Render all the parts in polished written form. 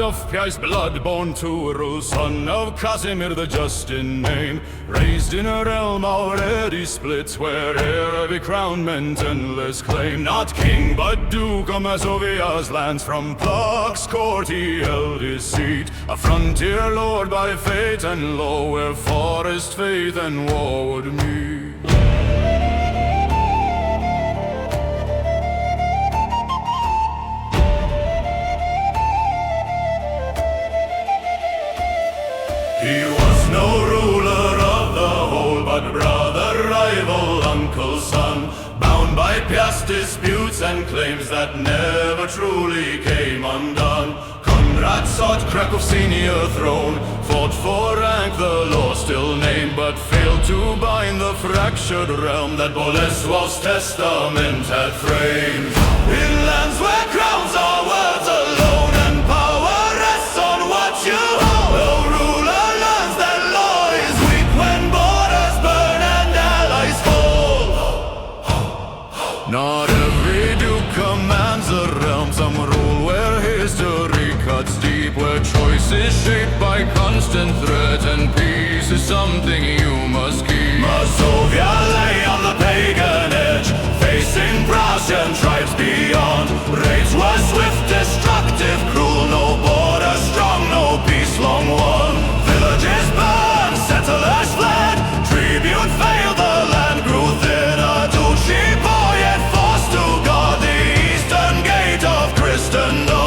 of Piast, blood born to rule, son of Casimir the just in name, raised in a realm already split, where every crown meant endless claim. Not king, but Duke of Masovia's lands, from Puck's court he held his seat, a frontier lord by fate and law, where forest faith and war would meet. He was no ruler of the whole, but brother, rival, uncle, son, bound by Piast disputes and claims that never truly came undone. Konrad sought Krakow's senior throne, fought for rank the law still named, but failed to bind the fractured realm that Bolesław's testament had framed. In lands where crowns are words alone, and power rests on what you hold, the ruler learns that law is weak when borders burn and allies fall. Not every duke commands a realm, some rule where history cuts deep, where choice is shaped by constant threat, and peace is something you must keep. Masovia lay on the pagan edge, facing Prussian tribes beyond. Raids were swift, destructive, cruel, no border strong, no peace long won. Villages burned, settlers fled, tribute failed, the land grew thin. A duchy boy yet forced to guard the eastern gate of Christendom.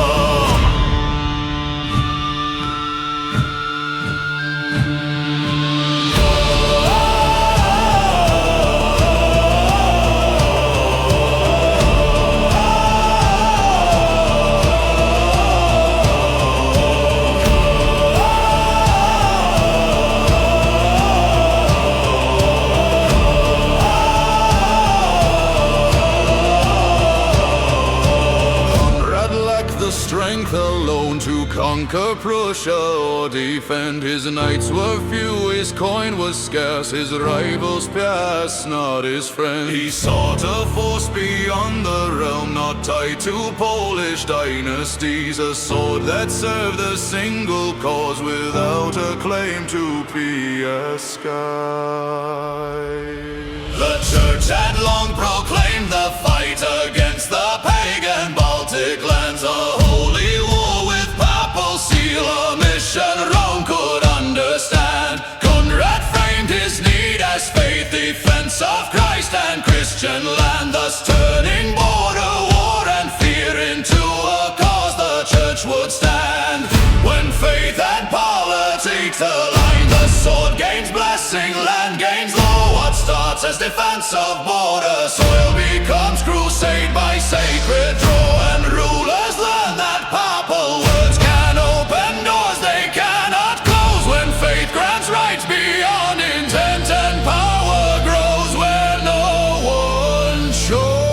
Strength alone to conquer Prussia or defend. His knights were few, his coin was scarce, his rivals Piast, not his friend. He sought a force beyond the realm, not tied to Polish dynasties, a sword that served a single cause without a claim to Piast sky. The church had long proclaimed the fight against the pagan Baltic lands, a holy war with papal seal, a mission Rome could understand. Konrad framed his need as faith, defense of Christ and Christian land, thus turning border war and fear into a cause the church would stand. When faith and politics align, the sword gains blessing, land gains law. What starts as defense of border soil becomes crusade by sacred draw, and rulers learn that papal words can open doors they cannot close. When faith grants rights beyond intent and power grows where no one shows.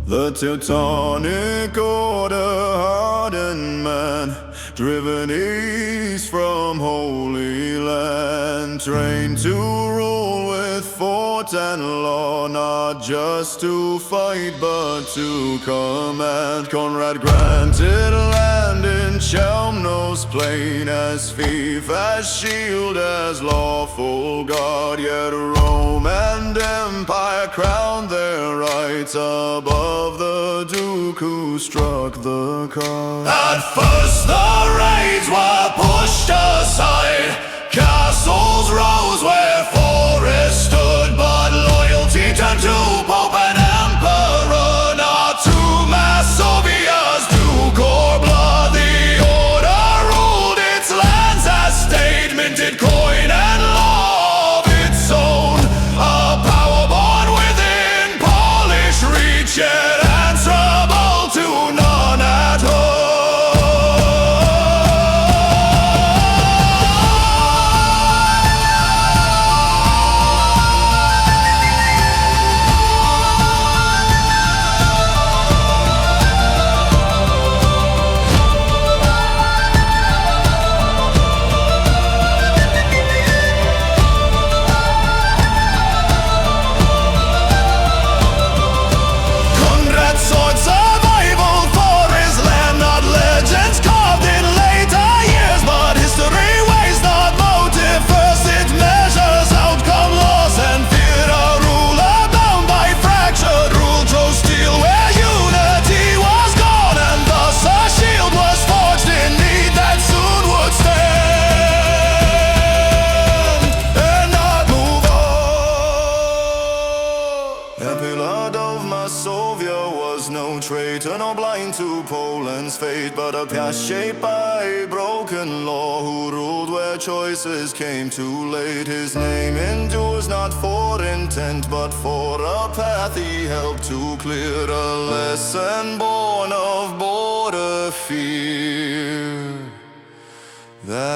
The Teutonic Order, hardened man, driven east from Holy Land, trained to rule with fort and law, not just to fight but to command. Konrad granted land in Chelmno's plain, as fief, as shield, as lawful guard, yet Rome and Empire crowned their rights above the Duke who struck the card. At first the raids were pushed aside, castles rose where forests stood, but loyalty turned to Pope and Emperor, not to Masovia's Duke or blood. The order ruled its lands as state, minted coin and law of its own, a power born within Polish reach, yet answerable to none at home. to Poland's fate, but a Piast shaped by broken law, who ruled where choices came too late. His name endures not for intent, but for a path he helped to clear, a lesson born of border fear. That